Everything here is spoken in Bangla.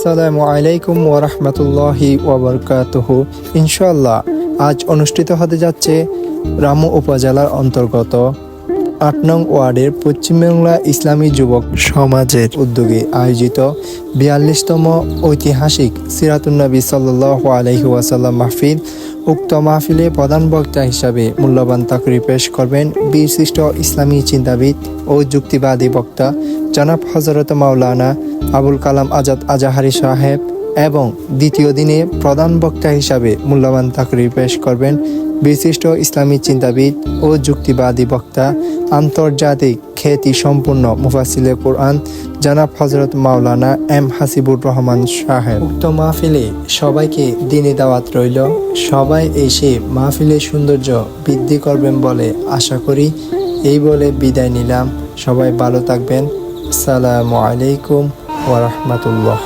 আসসালামু আলাইকুম ওয়া রাহমাতুল্লাহি ওয়া বারাকাতুহু। ইনশাআল্লাহ আজ অনুষ্ঠিত হতে যাচ্ছে রামু উপজেলার অন্তর্গত ৮ নং ওয়ার্ডের পশ্চিম বাংলা ইসলামী যুবক সমাজের উদ্যোগে আয়োজিত ৪২তম ঐতিহাসিক সিরাতুন নবী সাল্লাল্লাহু আলাইহি ওয়াসাল্লাম মাহফিল। উক্ত মাহফিলে প্রধান বক্তা হিসাবে মূল্যবান তাকরীর পেশ করবেন বিশিষ্ট ইসলামী চিন্তাবিদ ও যুক্তিবাদী বক্তা জনাব হযরত মাওলানা আবুল কালাম আজাদ আজাহারি সাহেব, এবং দ্বিতীয় দিনে প্রধান বক্তা হিসাবে মূল্যবান তাকরীর পেশ করবেন বিশিষ্ট ইসলামী চিন্তাবিদ ও যুক্তিবাদী বক্তা আন্তর্জাতিক খ্যাতি সম্পন্ন মুফাসসিরে কোরআন জনাব হযরত মাওলানা এম হাসিবুর রহমান সাহেব। উক্ত মাহফিলে সবাইকে দ্বীনি দাওয়াত রইল। সবাই এসে মাহফিলের সৌন্দর্য বৃদ্ধি করবেন বলে আশা করি। এই বলে বিদায় নিলাম। সবাই ভালো থাকবেন। আসসালামু আলাইকুম ওয়া রাহমাতুল্লাহ।